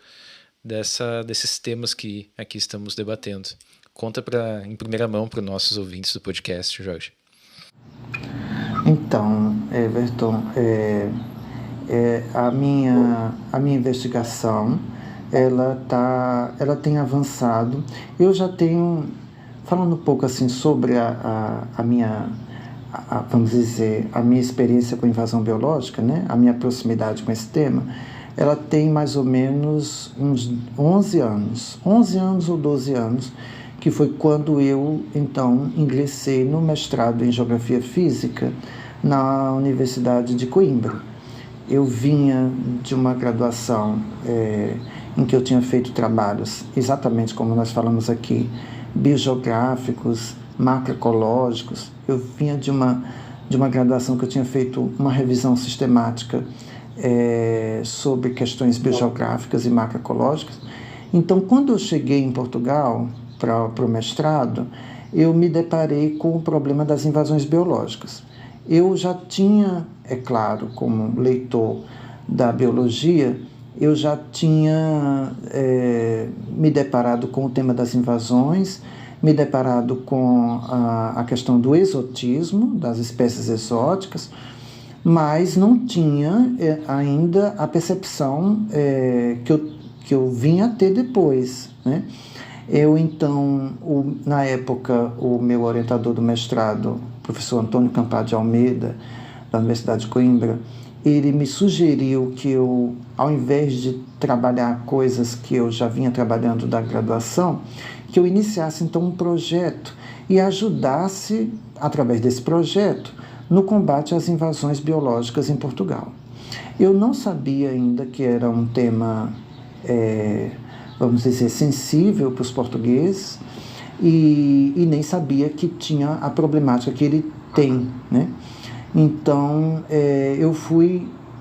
desses temas que aqui estamos debatendo. Conta em primeira mão para os nossos ouvintes do podcast, Jorge. Então, Everton, a minha investigação, ela tem avançado. Eu já tenho, falando um pouco assim sobre vamos dizer, a minha experiência com invasão biológica, né? A minha proximidade com esse tema, ela tem mais ou menos uns 11 anos ou 12 anos, que foi quando eu, então, ingressei no mestrado em Geografia Física na Universidade de Coimbra. Eu vinha de uma graduação em que eu tinha feito trabalhos, exatamente como nós falamos aqui, biogeográficos, macroecológicos. Eu vinha de uma graduação que eu tinha feito uma revisão sistemática sobre questões biogeográficas e macroecológicas. Então, quando eu cheguei em Portugal para o mestrado, eu me deparei com o problema das invasões biológicas. Eu já tinha, é claro, como leitor da biologia, eu já tinha me deparado com o tema das invasões, me deparado com a questão do exotismo, das espécies exóticas, mas não tinha ainda a percepção que eu vim a ter depois, né? Eu, então, na época, o meu orientador do mestrado, o professor Antônio Campar de Almeida, da Universidade de Coimbra, ele me sugeriu que eu, ao invés de trabalhar coisas que eu já vinha trabalhando da graduação, que eu iniciasse, então, um projeto e ajudasse, através desse projeto, no combate às invasões biológicas em Portugal. Eu não sabia ainda que era um tema, vamos dizer, sensível para os portugueses e nem sabia que tinha a problemática que ele tem, né? Então,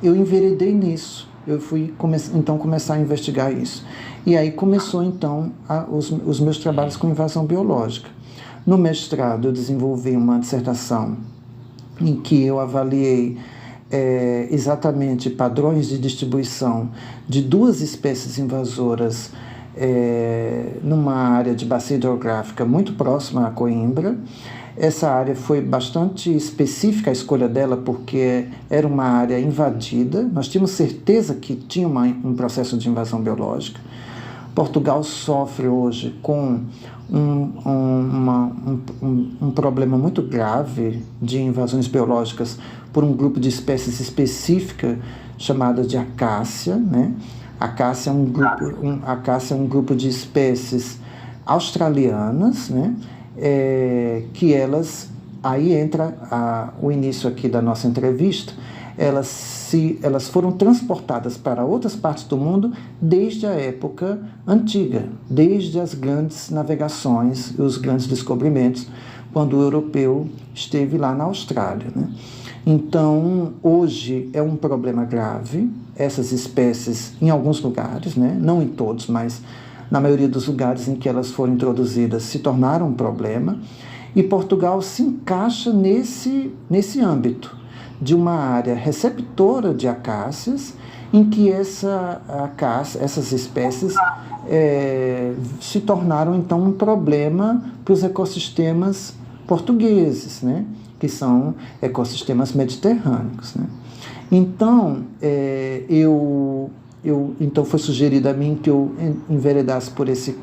eu enveredei nisso, eu fui então começar a investigar isso. E aí começou, então, os meus trabalhos com invasão biológica. No mestrado, eu desenvolvi uma dissertação em que eu avaliei exatamente padrões de distribuição de 2 espécies invasoras numa área de bacia hidrográfica muito próxima a Coimbra. Essa área foi bastante específica, a escolha dela, porque era uma área invadida. Nós tínhamos certeza que tinha um processo de invasão biológica. Portugal sofre hoje com um problema muito grave de invasões biológicas por um grupo de espécies específica chamada de acácia, né? Acácia é um grupo de espécies australianas, né? Que elas, aí entra o início aqui da nossa entrevista, elas foram transportadas para outras partes do mundo desde a época antiga, desde as grandes navegações e os grandes descobrimentos, quando o europeu esteve lá na Austrália, né? Então, hoje é um problema grave, essas espécies, em alguns lugares, né? Não em todos, mas na maioria dos lugares em que elas foram introduzidas, se tornaram um problema, e Portugal se encaixa nesse âmbito de uma área receptora de acácias, em que essas espécies se tornaram, então, um problema para os ecossistemas portugueses, né? Que são ecossistemas mediterrâneos, né? Então, então foi sugerido a mim que eu enveredasse por esse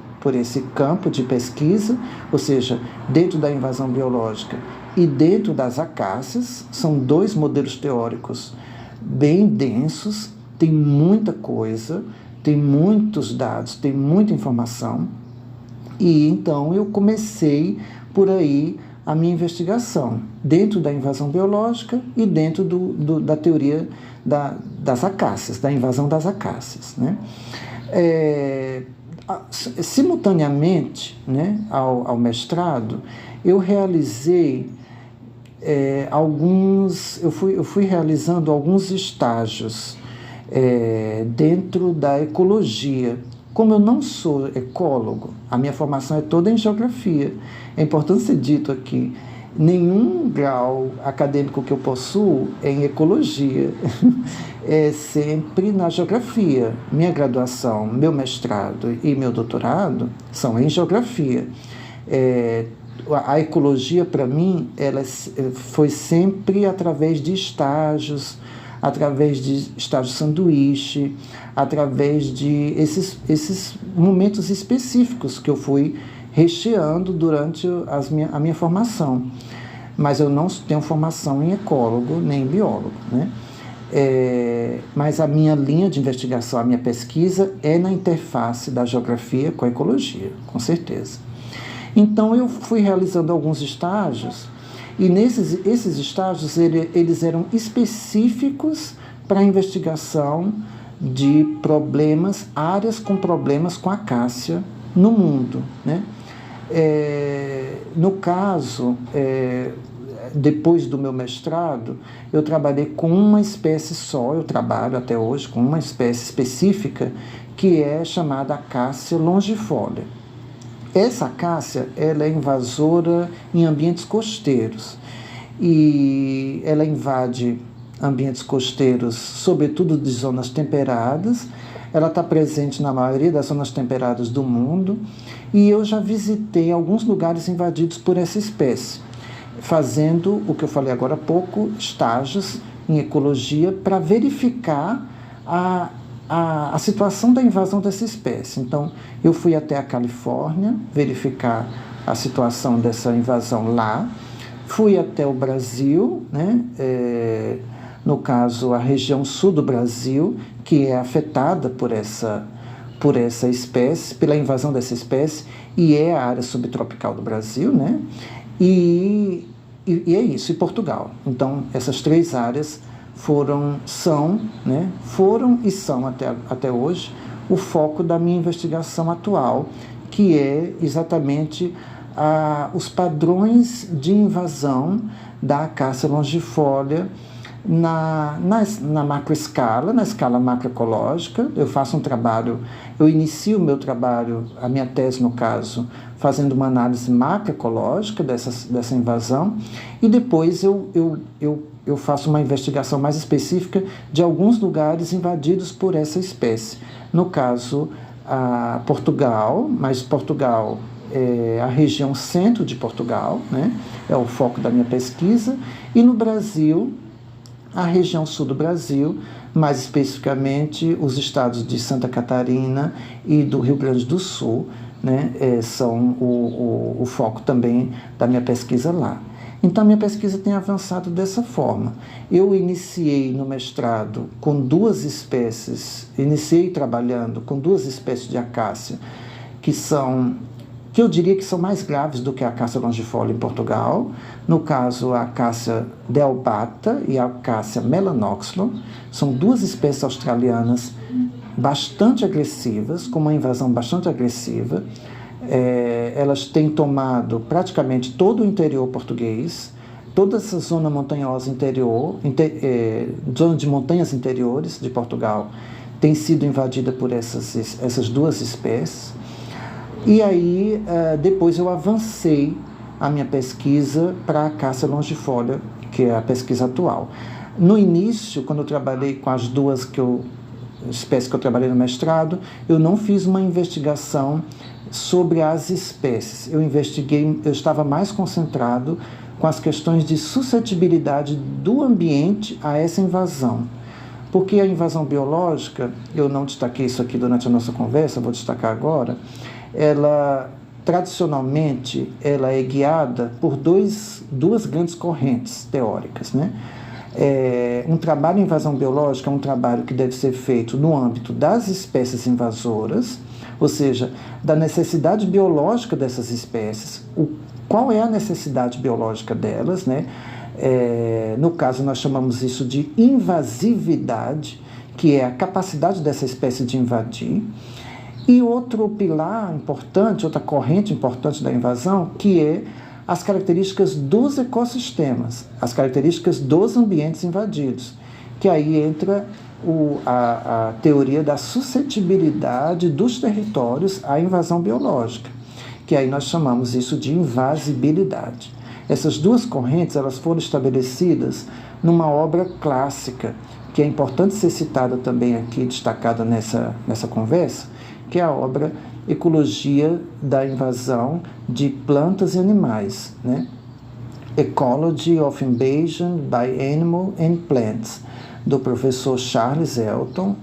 campo de pesquisa, ou seja, dentro da invasão biológica e dentro das acácias. São 2 modelos teóricos bem densos, tem muita coisa, tem muitos dados, tem muita informação, e então eu comecei por aí a minha investigação, dentro da invasão biológica e dentro da teoria das acácias, da invasão das acácias, né? Simultaneamente, né, ao mestrado, eu realizei eu fui realizando alguns estágios dentro da ecologia. Como eu não sou ecólogo, a minha formação é toda em geografia. É importante ser dito aqui, nenhum grau acadêmico que eu possuo é em ecologia, é sempre na geografia. Minha graduação, meu mestrado e meu doutorado são em geografia. A ecologia, para mim, ela foi sempre através de estágios sanduíche, através de esses momentos específicos que eu fui recheando durante a minha formação. Mas eu não tenho formação em ecólogo nem em biólogo, né? Mas a minha linha de investigação, a minha pesquisa é na interface da geografia com a ecologia, com certeza. Então eu fui realizando alguns estágios, e esses estágios eles eram específicos para a investigação de áreas com problemas com acácia no mundo, né? No caso, depois do meu mestrado, eu trabalhei com uma espécie só, eu trabalho até hoje com uma espécie específica, que é chamada acácia longifolia. Essa acácia, ela é invasora em ambientes costeiros, e ela invade ambientes costeiros, sobretudo de zonas temperadas. Ela está presente na maioria das zonas temperadas do mundo, e eu já visitei alguns lugares invadidos por essa espécie, fazendo o que eu falei agora há pouco, estágios em ecologia, para verificar a situação da invasão dessa espécie. Então, eu fui até a Califórnia verificar a situação dessa invasão lá, fui até o Brasil, né? No caso, a região sul do Brasil, que é afetada por essa espécie, pela invasão dessa espécie, e é a área subtropical do Brasil, né? E é isso, e Portugal. Então, essas três áreas são e são até hoje o foco da minha investigação atual, que é exatamente os padrões de invasão da acácia longifólia na macroescala, na escala macroecológica. Eu faço um trabalho, eu inicio o meu trabalho, a minha tese no caso, fazendo uma análise macroecológica dessa invasão, e depois eu faço uma investigação mais específica de alguns lugares invadidos por essa espécie. No caso, Portugal, mas Portugal é a região centro de Portugal, né? É o foco da minha pesquisa, e no Brasil, a região sul do Brasil, mais especificamente os estados de Santa Catarina e do Rio Grande do Sul, né? São o foco também da minha pesquisa lá. Então, a minha pesquisa tem avançado dessa forma. Eu iniciei no mestrado com duas espécies, iniciei trabalhando com duas espécies de acácia, que eu diria que são mais graves do que a acácia longifólia em Portugal. No caso, a acácia delbata e a acácia melanoxylon. São duas espécies australianas bastante agressivas, com uma invasão bastante agressiva. Elas têm tomado praticamente todo o interior português, toda essa zona montanhosa zona de montanhas interiores de Portugal tem sido invadida por essas duas espécies. E aí, depois eu avancei a minha pesquisa para a acácia longifólia, que é a pesquisa atual. No início, quando eu trabalhei com as duas espécies que eu trabalhei no mestrado, eu não fiz uma investigação sobre as espécies. Eu estava mais concentrado com as questões de suscetibilidade do ambiente a essa invasão. Porque a invasão biológica, eu não destaquei isso aqui durante a nossa conversa, vou destacar agora, tradicionalmente, ela é guiada por duas grandes correntes teóricas, né? Um trabalho em invasão biológica é um trabalho que deve ser feito no âmbito das espécies invasoras, ou seja, da necessidade biológica dessas espécies, qual é a necessidade biológica delas, né? No caso, nós chamamos isso de invasividade, que é a capacidade dessa espécie de invadir. E outro pilar importante, outra corrente importante da invasão, que é as características dos ecossistemas, as características dos ambientes invadidos, que aí entra a teoria da suscetibilidade dos territórios à invasão biológica, que aí nós chamamos isso de invasibilidade. Essas duas correntes, elas foram estabelecidas numa obra clássica, que é importante ser citada também aqui, destacada nessa conversa, que é a obra Ecologia da Invasão de Plantas e Animais, né? Ecology of Invasion by Animal and Plants, do professor Charles Elton.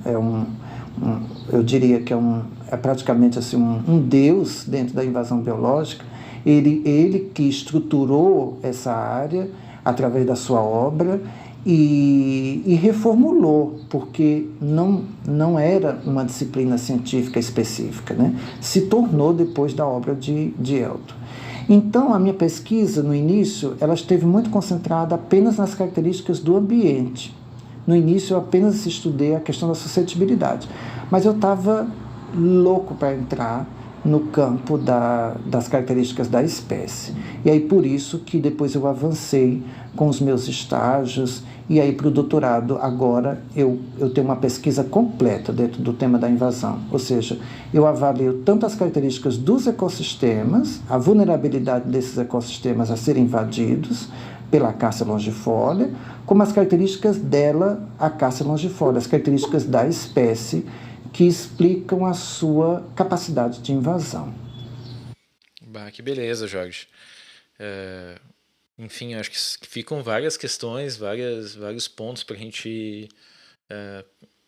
Eu diria que é praticamente assim, um deus dentro da invasão biológica. Ele que estruturou essa área através da sua obra e reformulou, porque não era uma disciplina científica específica, né? Se tornou depois da obra de Elton. Então, a minha pesquisa, no início, ela esteve muito concentrada apenas nas características do ambiente. No início, eu apenas estudei a questão da suscetibilidade, mas eu estava louco para entrar no campo das características da espécie. E aí, por isso que depois eu avancei com os meus estágios, e aí para o doutorado agora eu tenho uma pesquisa completa dentro do tema da invasão, ou seja, eu avalio tanto as características dos ecossistemas, a vulnerabilidade desses ecossistemas a serem invadidos pela acácia longifólia, como as características dela, a acácia longifólia, as características da espécie que explicam a sua capacidade de invasão. Bah, que beleza, Jorge. Enfim, acho que ficam várias questões, vários pontos para a gente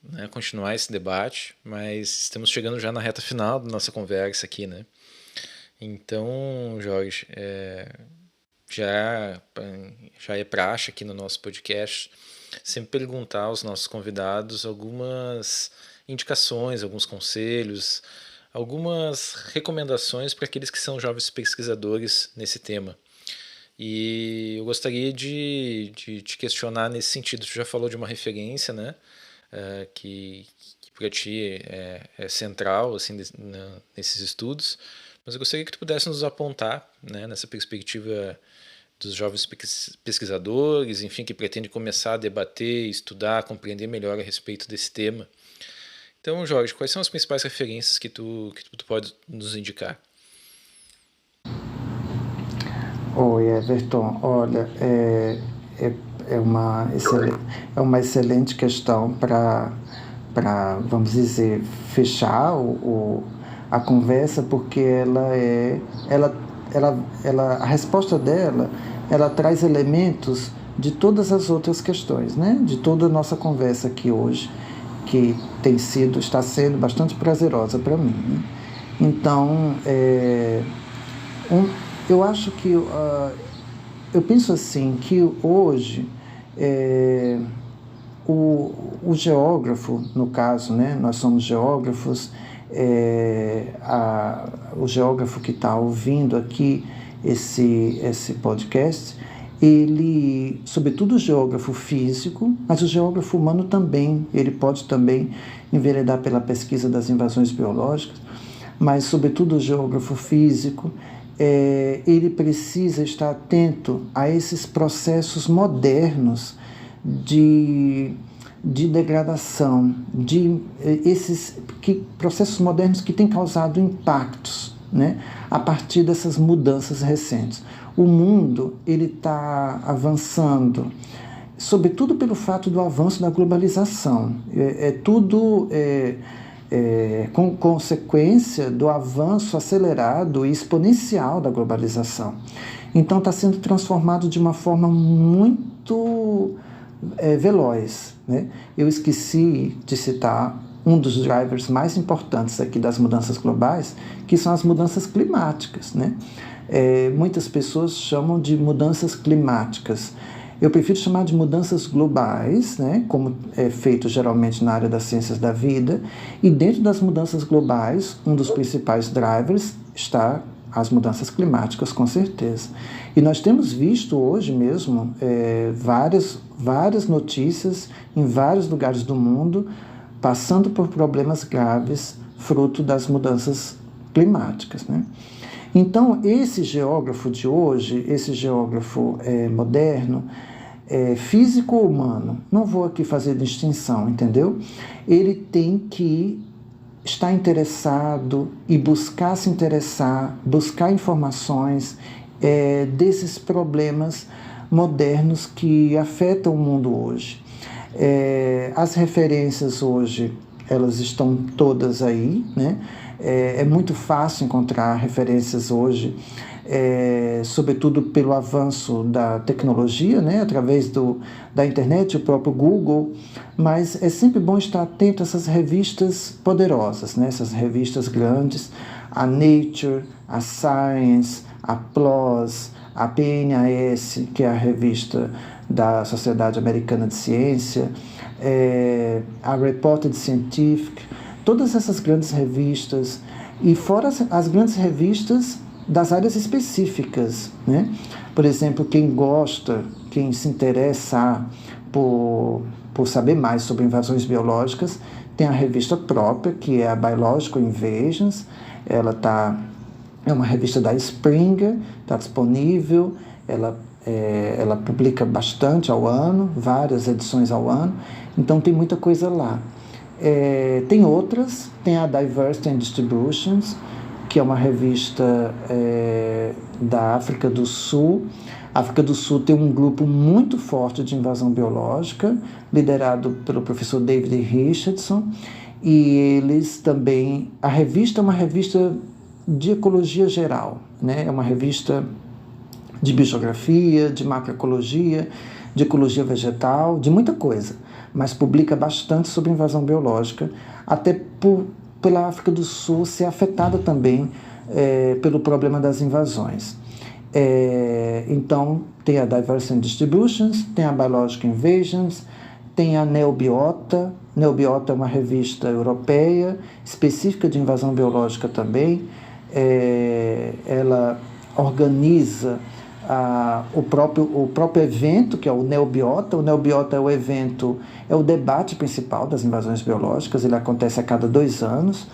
né, continuar esse debate, mas estamos chegando já na reta final da nossa conversa aqui, né? Então, Jorge, já é praxe aqui no nosso podcast sempre perguntar aos nossos convidados algumas indicações, alguns conselhos, algumas recomendações para aqueles que são jovens pesquisadores nesse tema. E eu gostaria de te questionar nesse sentido. Tu já falou de uma referência, né, que para ti é central assim, nesses estudos, mas eu gostaria que tu pudesse nos apontar, né, nessa perspectiva dos jovens pesquisadores, enfim, que pretendem começar a debater, estudar, compreender melhor a respeito desse tema. Então, Jorge, quais são as principais referências que tu pode nos indicar? Oi, Everton. Olha, é uma excelente questão para, vamos dizer, fechar a conversa, porque a resposta dela, ela traz elementos de todas as outras questões, né? De toda a nossa conversa aqui hoje, que está sendo bastante prazerosa para mim, né? Então, eu acho que eu penso assim que hoje o geógrafo, no caso, né, nós somos geógrafos, o geógrafo que está ouvindo aqui esse podcast, ele, sobretudo o geógrafo físico, mas o geógrafo humano também, ele pode também enveredar pela pesquisa das invasões biológicas, mas sobretudo o geógrafo físico, ele precisa estar atento a esses processos modernos de degradação, processos modernos que têm causado impactos, né, a partir dessas mudanças recentes. O mundo está avançando, sobretudo pelo fato do avanço da globalização. Tudo com consequência do avanço acelerado e exponencial da globalização. Então está sendo transformado de uma forma muito veloz, né? Eu esqueci de citar um dos drivers mais importantes aqui das mudanças globais, que são as mudanças climáticas, né? Muitas pessoas chamam de mudanças climáticas. Eu prefiro chamar de mudanças globais, né, como é feito geralmente na área das ciências da vida, e dentro das mudanças globais, um dos principais drivers está as mudanças climáticas, com certeza. E nós temos visto hoje mesmo várias notícias em vários lugares do mundo passando por problemas graves fruto das mudanças climáticas, né? Então, esse geógrafo de hoje, esse geógrafo moderno, físico ou humano, não vou aqui fazer distinção, entendeu? Ele tem que estar interessado e buscar se interessar, buscar informações desses problemas modernos que afetam o mundo hoje. As referências hoje, elas estão todas aí, né? É muito fácil encontrar referências hoje, sobretudo pelo avanço da tecnologia, né? Através da internet, o próprio Google, mas é sempre bom estar atento a essas revistas poderosas, né? Essas revistas grandes, a Nature, a Science, a PLOS, a PNAS, que é a revista da Sociedade Americana de Ciência, a Reported Scientific, todas essas grandes revistas, e fora as grandes revistas das áreas específicas, né? Por exemplo, quem se interessa por saber mais sobre invasões biológicas, tem a revista própria, que é a Biological Invasions. É uma revista da Springer, está disponível, ela publica bastante ao ano, várias edições ao ano, então tem muita coisa lá. Tem outras, tem a Diversity and Distributions, que é uma revista da África do Sul. A África do Sul tem um grupo muito forte de invasão biológica, liderado pelo professor David Richardson, e eles também... A revista é uma revista de ecologia geral, né? É uma revista de biogeografia, de macroecologia, de ecologia vegetal, de muita coisa. mas publica bastante sobre invasão biológica, até pela África do Sul ser afetada também pelo problema das invasões. Então, tem a Diversity and Distributions, tem a Biological Invasions, tem a Neobiota. Neobiota é uma revista europeia, específica de invasão biológica também. Ela organiza o próprio evento, que é o Neobiota. O Neobiota é o evento, é o debate principal das invasões biológicas, ele acontece a cada 2 anos.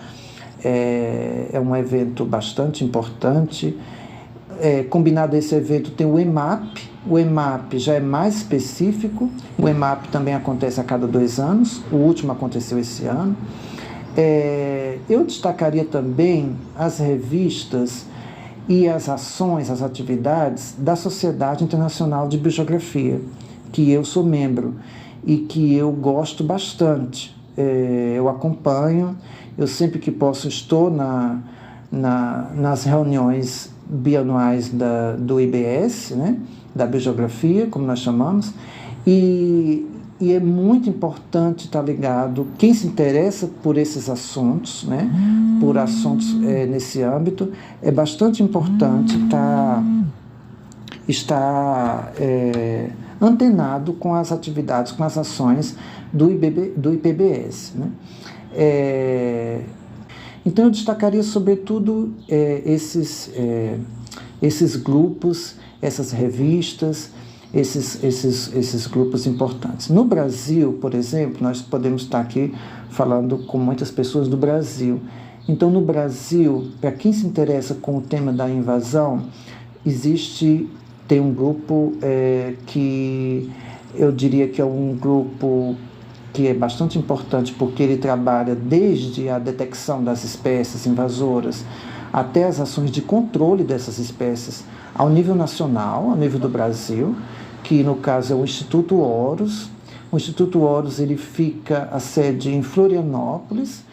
É um evento bastante importante. Combinado a esse evento tem o EMAP. O EMAP já é mais específico. O EMAP também acontece a cada 2 anos. O último aconteceu esse ano. Eu destacaria também as revistas e as ações, as atividades da Sociedade Internacional de Biogeografia, que eu sou membro e que eu gosto bastante. Eu acompanho, eu sempre que posso estou nas reuniões bianuais do IBS, né, da biogeografia, como nós chamamos, e é muito importante estar ligado, quem se interessa por esses assuntos, né, por assuntos nesse âmbito, é bastante importante estar antenado com as atividades, com as ações do IPBS, né. Então, eu destacaria, sobretudo, esses grupos, essas revistas, esses grupos importantes. No Brasil, por exemplo, nós podemos estar aqui falando com muitas pessoas do Brasil. Então, no Brasil, para quem se interessa com o tema da invasão, tem um grupo que eu diria que é um grupo que é bastante importante, porque ele trabalha desde a detecção das espécies invasoras até as ações de controle dessas espécies ao nível nacional, ao nível do Brasil, que no caso é o Instituto Horus. O Instituto Horus, ele fica a sede em Florianópolis,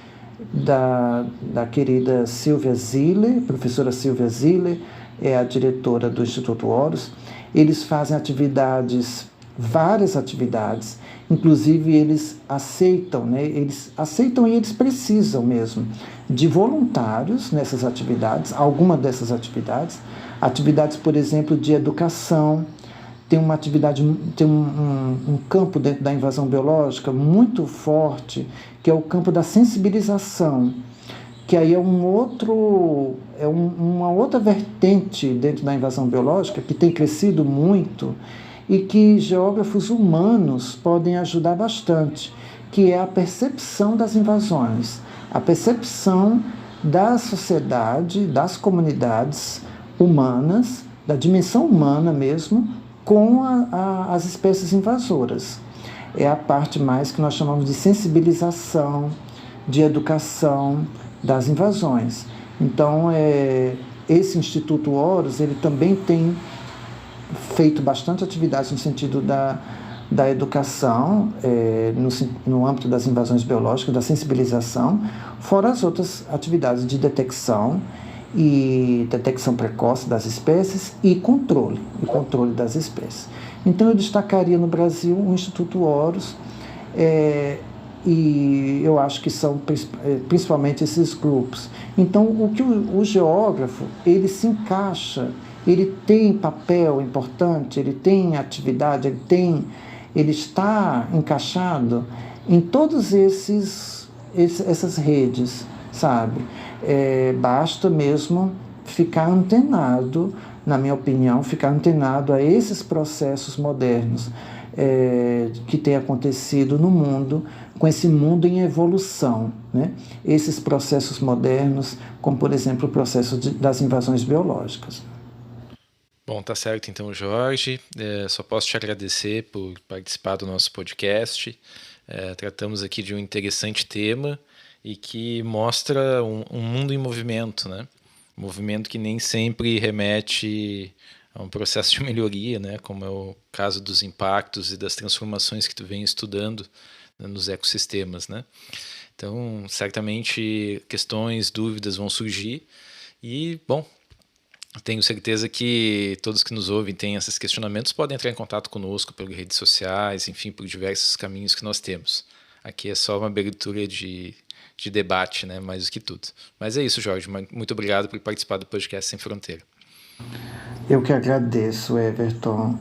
da querida Silvia Ziller, professora Silvia Ziller, é a diretora do Instituto Horus. Eles fazem várias atividades, inclusive eles aceitam, né? Eles aceitam e eles precisam mesmo de voluntários nessas atividades, alguma dessas atividades, por exemplo, de educação. Tem uma atividade, tem um campo dentro da invasão biológica muito forte, que é o campo da sensibilização, que aí é uma outra vertente dentro da invasão biológica, que tem crescido muito, e que geógrafos humanos podem ajudar bastante, que é a percepção das invasões, a percepção da sociedade, das comunidades humanas, da dimensão humana mesmo, com as espécies invasoras. É a parte mais que nós chamamos de sensibilização, de educação das invasões. Então, esse Instituto Horus, ele também tem feito bastante atividades no sentido da educação, no âmbito das invasões biológicas, da sensibilização, fora as outras atividades de detecção precoce das espécies e controle das espécies. Então, eu destacaria no Brasil o Instituto Horus, e eu acho que são principalmente esses grupos. Então, o que o geógrafo, ele se encaixa, ele tem papel importante, ele tem atividade, ele está encaixado em todas essas redes, sabe? Basta mesmo ficar antenado, na minha opinião, a esses processos modernos que têm acontecido no mundo, com esse mundo em evolução, né? Esses processos modernos, como por exemplo o processo das invasões biológicas. Bom, tá certo então, Jorge. Só posso te agradecer por participar do nosso podcast. Tratamos aqui de um interessante tema e que mostra um mundo em movimento, né? Um movimento que nem sempre remete a um processo de melhoria, né? Como é o caso dos impactos e das transformações que tu vem estudando, né, nos ecossistemas, né? Então, certamente questões, dúvidas vão surgir e, bom, Tenho certeza que todos que nos ouvem têm esses questionamentos, podem entrar em contato conosco pelas redes sociais, enfim, por diversos caminhos que nós temos. Aqui é só uma abertura de debate, né? Mais do que tudo. Mas é isso, Jorge. Muito obrigado por participar do podcast Sem Fronteira. Eu que agradeço, Everton.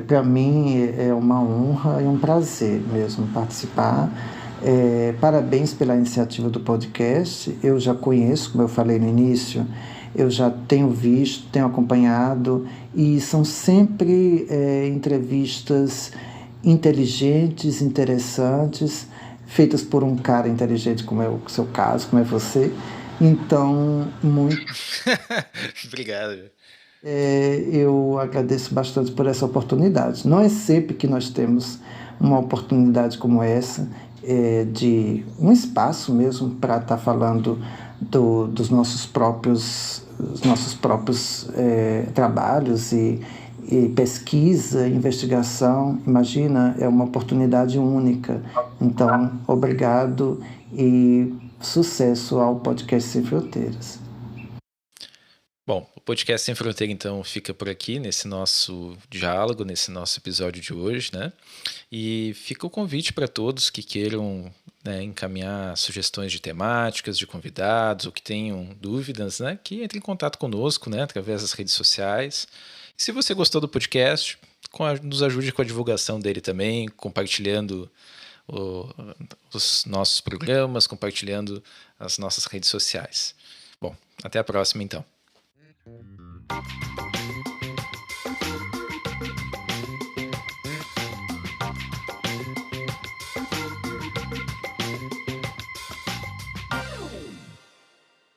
Para mim é uma honra e um prazer mesmo participar. Parabéns pela iniciativa do podcast. Eu já conheço, como eu falei no início, eu já tenho visto, tenho acompanhado, e são sempre entrevistas inteligentes, interessantes, feitas por um cara inteligente como é o seu caso, como é você. Então, muito. Obrigado. Eu agradeço bastante por essa oportunidade. Não é sempre que nós temos uma oportunidade como essa, de um espaço mesmo para estar falando dos nossos próprios trabalhos e pesquisa, investigação. Imagina, é uma oportunidade única. Então, obrigado e sucesso ao Podcast Sem Fronteiras. Bom, o Podcast Sem Fronteira, então, fica por aqui, nesse nosso diálogo, nesse nosso episódio de hoje, né? E fica o convite para todos que queiram, né, encaminhar sugestões de temáticas, de convidados, ou que tenham dúvidas, né? Que entrem em contato conosco, né? Através das redes sociais. E se você gostou do podcast, nos ajude com a divulgação dele também, compartilhando os nossos programas, compartilhando as nossas redes sociais. Bom, até a próxima, então.